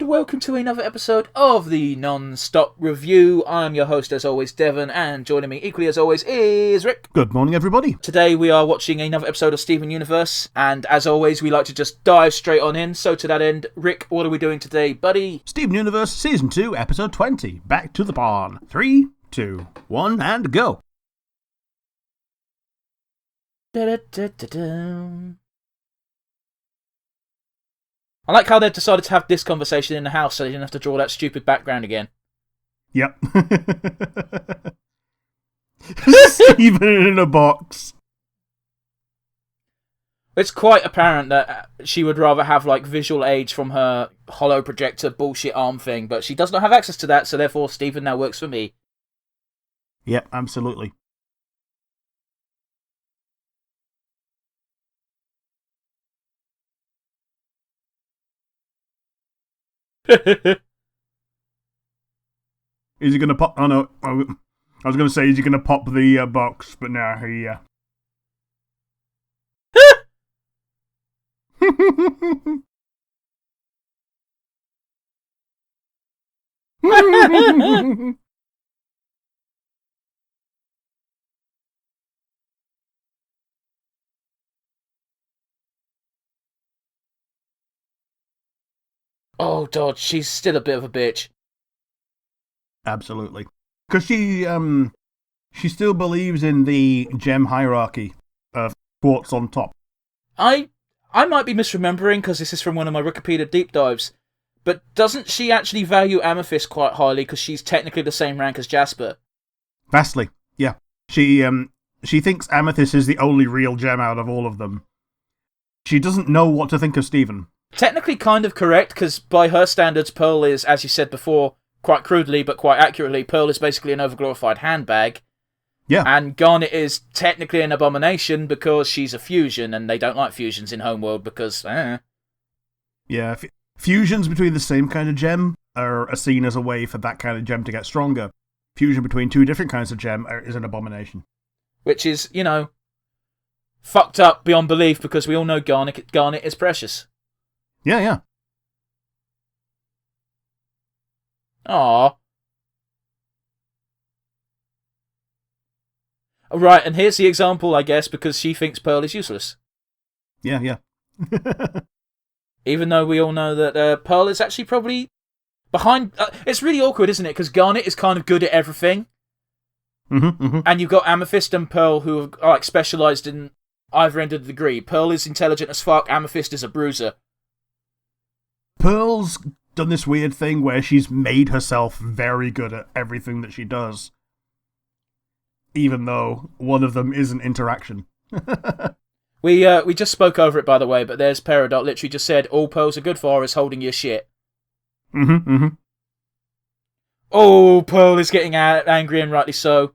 welcome to another episode of the Nonstop Review. I'm your host, as always, Devon, and joining me equally as always is Rick. Good morning, everybody. Today we are watching another episode of Steven Universe, and as always, we like to just dive straight on in. So to that end, Rick, what are we doing today, buddy? Steven Universe, Season 2, Episode 20, Back to the Barn. 3, 2, 1, and go. Da-da-da-da-da. I like how they decided to have this conversation in the house so they didn't have to draw that stupid background again. Yep. Steven in a box. It's quite apparent that she would rather have like visual aids from her hollow projector bullshit arm thing, but she does not have access to that, so therefore Steven now works for me. Yep, absolutely. Is he going to pop... Oh, no. I was going to say, is he going to pop the box? But no, he... Oh, God, she's still a bit of a bitch. Absolutely. Because she still believes in the gem hierarchy of quartz on top. I might be misremembering because this is from one of my Wikipedia deep dives, but doesn't she actually value amethyst quite highly because she's technically the same rank as Jasper? Vastly, yeah. She thinks amethyst is the only real gem out of all of them. She doesn't know what to think of Steven. Technically kind of correct, because by her standards, Pearl is, as you said before, quite crudely but quite accurately, Pearl is basically an overglorified handbag. Yeah. And Garnet is technically an abomination because she's a fusion, and they don't like fusions in Homeworld because, Yeah, fusions between the same kind of gem are seen as a way for that kind of gem to get stronger. Fusion between two different kinds of gem is an abomination. Which is, fucked up beyond belief because we all know Garnet is precious. Yeah, yeah. Aww. Right, and here's the example, I guess, because she thinks Pearl is useless. Yeah, yeah. Even though we all know that Pearl is actually probably behind... it's really awkward, isn't it? Because Garnet is kind of good at everything. Mm-hmm, mm-hmm. And you've got Amethyst and Pearl who are like specialised in either end of the degree. Pearl is intelligent as fuck, Amethyst is a bruiser. Pearl's done this weird thing where she's made herself very good at everything that she does. Even though one of them isn't interaction. We just spoke over it, by the way, but there's Peridot literally just said, all Pearls are good for is holding your shit. Mm-hmm, mm-hmm. Oh, Pearl is getting angry, and rightly so.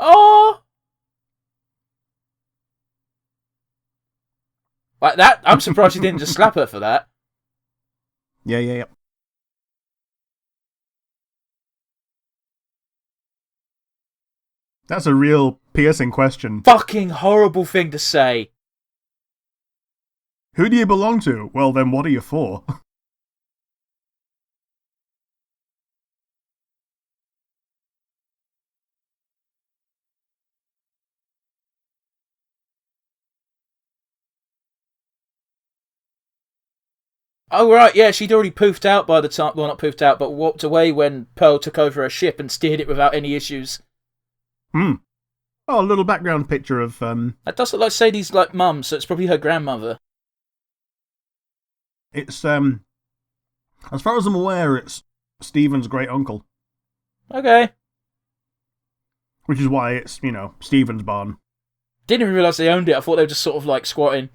Oh! Like that, I'm surprised she didn't just slap her for that. Yeah, yeah, yeah. That's a real piercing question. Fucking horrible thing to say. Who do you belong to? Well, then what are you for? Oh, right, yeah, she'd already poofed out by the time... Well, not poofed out, but walked away when Pearl took over her ship and steered it without any issues. Hmm. Oh, a little background picture of... That does look like Sadie's, like, mum, so it's probably her grandmother. It's, as far as I'm aware, it's Steven's great-uncle. Okay. Which is why it's, Steven's barn. Didn't even realise they owned it. I thought they were just sort of, like, squatting.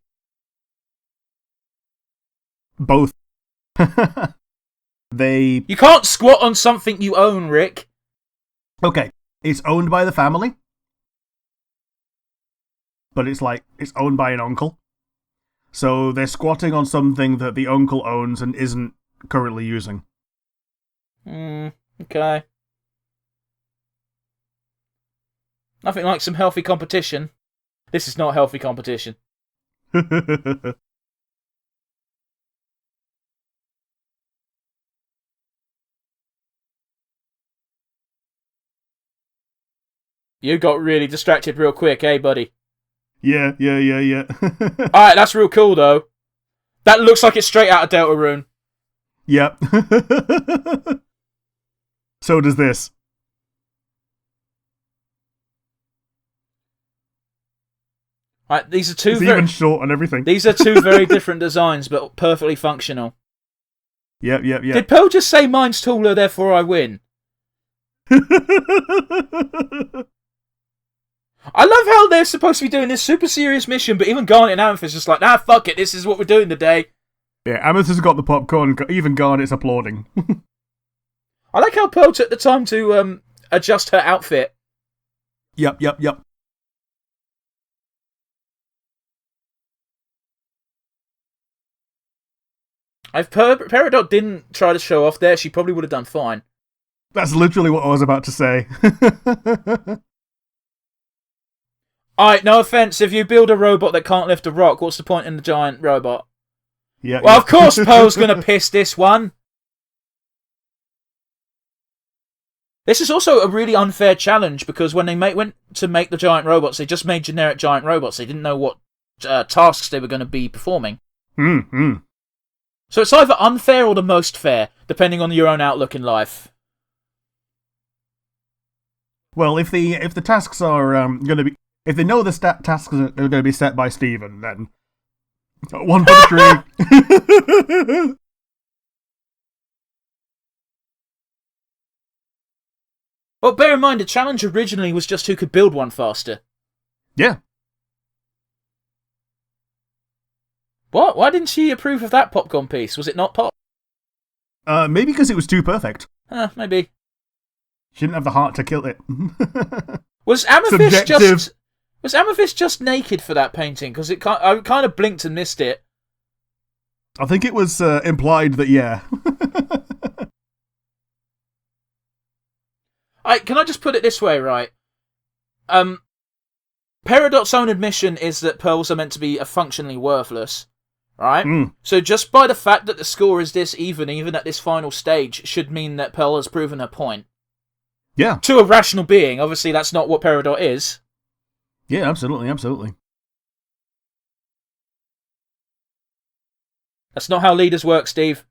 Both. They... You can't squat on something you own, Rick. Okay, it's owned by the family. But it's owned by an uncle. So they're squatting on something that the uncle owns and isn't currently using. Okay. Nothing like some healthy competition. This is not healthy competition. You got really distracted real quick, eh, buddy? Yeah. Alright, that's real cool, though. That looks like it's straight out of Deltarune. Yep. So does this. Right, these are two. It's even short and everything. These are two very different designs, but perfectly functional. Yep. Did Pearl just say mine's taller, therefore I win? I love how they're supposed to be doing this super serious mission, but even Garnet and Amethyst is just like, nah, fuck it, this is what we're doing today. Yeah, Amethyst has got the popcorn, even Garnet's applauding. I like how Pearl took the time to adjust her outfit. Yep. If Peridot didn't try to show off there, she probably would have done fine. That's literally what I was about to say. Alright, no offense, if you build a robot that can't lift a rock, what's the point in the giant robot? Yeah. Well, of course Pearl's gonna piss this one. This is also a really unfair challenge, because when they went to make the giant robots, they just made generic giant robots. They didn't know what tasks they were going to be performing. So it's either unfair or the most fair, depending on your own outlook in life. Well, if the tasks are going to be, if they know the tasks are going to be set by Steven, then one for the tree. Well, bear in mind, the challenge originally was just who could build one faster. Yeah. What? Why didn't she approve of that popcorn piece? Was it not pop? Maybe because it was too perfect. Maybe. She didn't have the heart to kill it. Was Amethyst just naked for that painting? Because I kind of blinked and missed it. I think it was implied that, yeah. Can I just put it this way, right? Peridot's own admission is that pearls are meant to be functionally worthless, right? So just by the fact that the score is this even at this final stage, should mean that Pearl has proven her point. Yeah. To a rational being. Obviously, that's not what Peridot is. Yeah, absolutely. That's not how leaders work, Steve.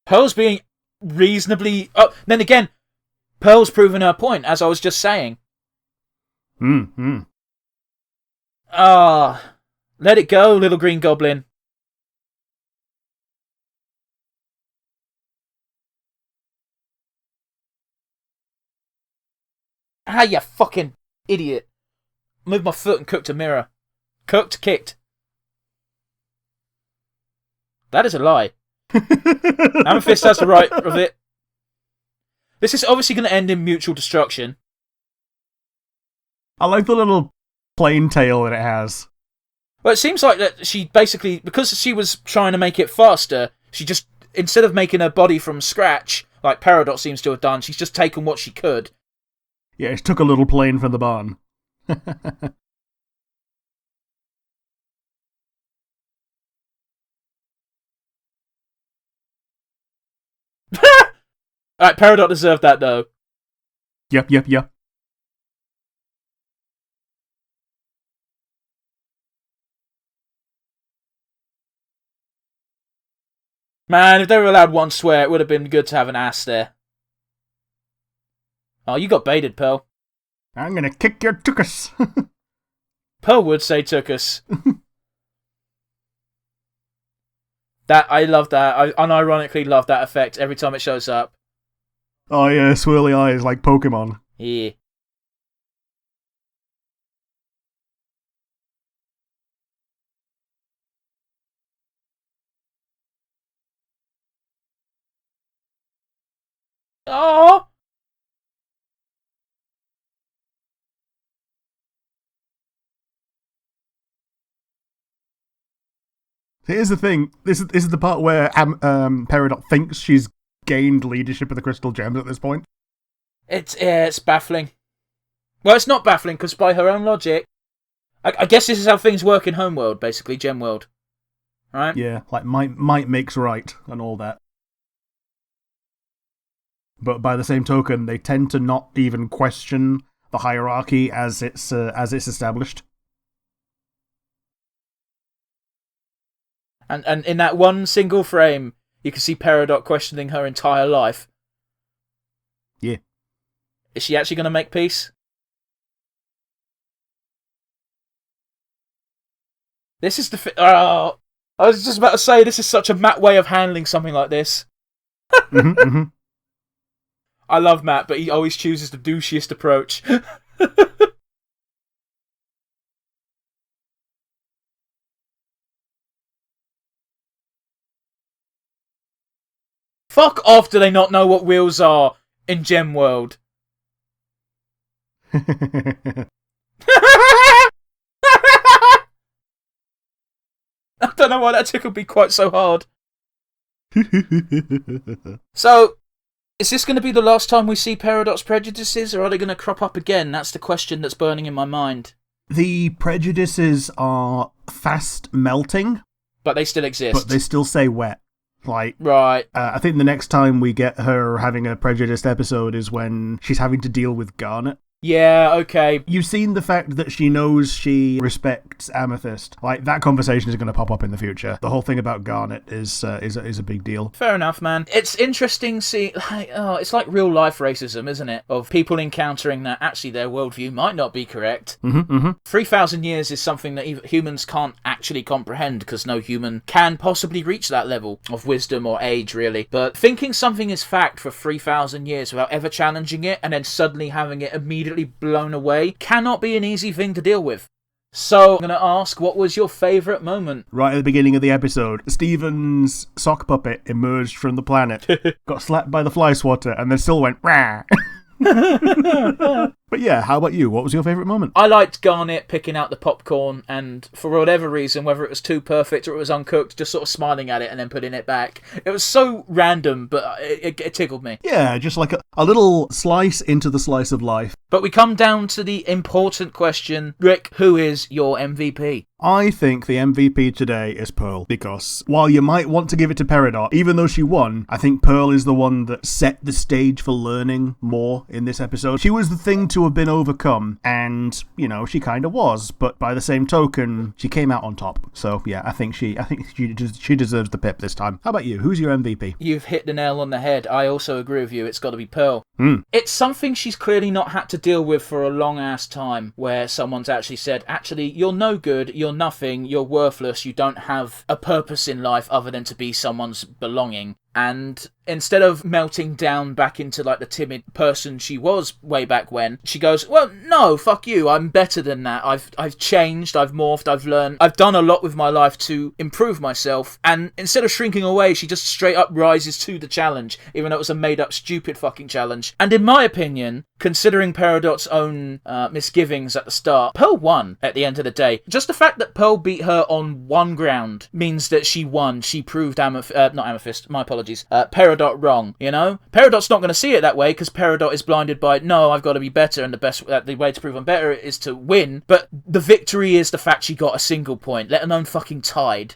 Pearl's being reasonably... Oh, then again, Pearl's proven her point, as I was just saying. Let it go, little green goblin. You fucking idiot. Moved my foot and cooked a mirror. Kicked. That is a lie. Amethyst has the right of it. This is obviously going to end in mutual destruction. I like the little plain tail that it has. Well, it seems like that she basically, because she was trying to make it faster, she just, instead of making her body from scratch, like Peridot seems to have done, she's just taken what she could. Yeah, she took a little plane from the barn. Alright, Peridot deserved that, though. Yep. Man, if they were allowed one swear, it would have been good to have an ass there. Oh, you got baited, Pearl. I'm gonna kick your tuchus. Pearl would say tuchus. I love that. I unironically love that effect every time it shows up. Oh yeah, swirly eyes like Pokemon. Yeah. Oh. Here's the thing. This is the part where Peridot thinks she's gained leadership of the Crystal Gems at this point. It's baffling. Well, it's not baffling, because by her own logic, I guess this is how things work in Homeworld, basically, Gemworld. Right? Yeah, like might makes right and all that. But by the same token, they tend to not even question the hierarchy as it's established. And in that one single frame, you can see Peridot questioning her entire life. Yeah. Is she actually going to make peace? This is the... I was just about to say, this is such a Matt way of handling something like this. I love Matt, but he always chooses the douchiest approach. Fuck off, do they not know what wheels are in Gemworld? I don't know why that tickled me quite so hard. So, is this going to be the last time we see Peridot's prejudices, or are they going to crop up again? That's the question that's burning in my mind. The prejudices are fast melting. But they still exist. But they still say wet. Like, right. I think the next time we get her having a prejudiced episode is when she's having to deal with Garnet. Yeah, okay. You've seen the fact that she knows she respects Amethyst. Like, that conversation is going to pop up in the future. The whole thing about Garnet is a big deal. Fair enough, man. It's interesting see, it's like real life racism, isn't it? Of people encountering that actually their worldview might not be correct. 3,000 years is something that humans can't actually comprehend, because no human can possibly reach that level of wisdom or age, really. But thinking something is fact for 3,000 years without ever challenging it, and then suddenly having it immediately blown away, cannot be an easy thing to deal with. So, I'm going to ask, what was your favourite moment? Right at the beginning of the episode, Steven's sock puppet emerged from the planet, got slapped by the fly swatter, and then still went, rah. But yeah, how about you? What was your favourite moment? I liked Garnet picking out the popcorn and, for whatever reason, whether it was too perfect or it was uncooked, just sort of smiling at it and then putting it back. It was so random, but it tickled me. Yeah, just like a little slice into the slice of life. But we come down to the important question. Rick, who is your MVP? I think the MVP today is Pearl, because while you might want to give it to Peridot, even though she won, I think Pearl is the one that set the stage for learning more in this episode. She was the thing to have been overcome, and, you know, she kind of was, but by the same token, she came out on top. So, yeah, I think she deserves the pip this time. How about you? Who's your MVP? You've hit the nail on the head. I also agree with you. It's got to be Pearl. It's something she's clearly not had to deal with for a long-ass time, where someone's actually said, actually, you're no good, you're nothing, you're worthless, you don't have a purpose in life other than to be someone's belonging. And instead of melting down back into like the timid person she was way back when, she goes, well, no, fuck you, I'm better than that. I've changed, I've morphed, I've learned, I've done a lot with my life to improve myself. And instead of shrinking away, she just straight up rises to the challenge, even though it was a made up stupid fucking challenge. And in my opinion, considering Peridot's own misgivings at the start, Pearl won at the end of the day. Just the fact that Pearl beat her on one ground means that she won. She proved Peridot wrong, you know? Peridot's not going to see it that way, because Peridot is blinded by, no, I've got to be better, and the way to prove I'm better is to win. But the victory is the fact she got a single point, let alone fucking tied.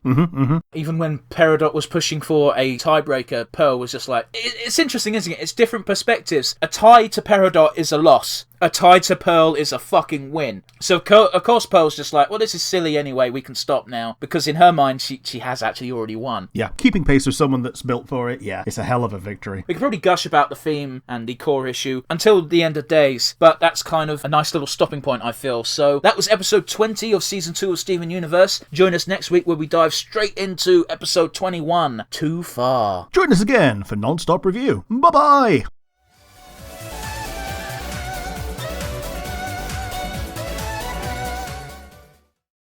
Even when Peridot was pushing for a tiebreaker, Pearl was just like, it's interesting, isn't it? It's different perspectives. A tie to Peridot is a loss. A tie to Pearl is a fucking win. So, of course, Pearl's just like, well, this is silly anyway, we can stop now. Because in her mind, she has actually already won. Yeah, keeping pace with someone that's built for it, yeah, it's a hell of a victory. We could probably gush about the theme and the core issue until the end of days, but that's kind of a nice little stopping point, I feel. So, that was episode 20 of Season 2 of Steven Universe. Join us next week where we dive straight into episode 21, Too Far. Join us again for Nonstop Review. Bye-bye!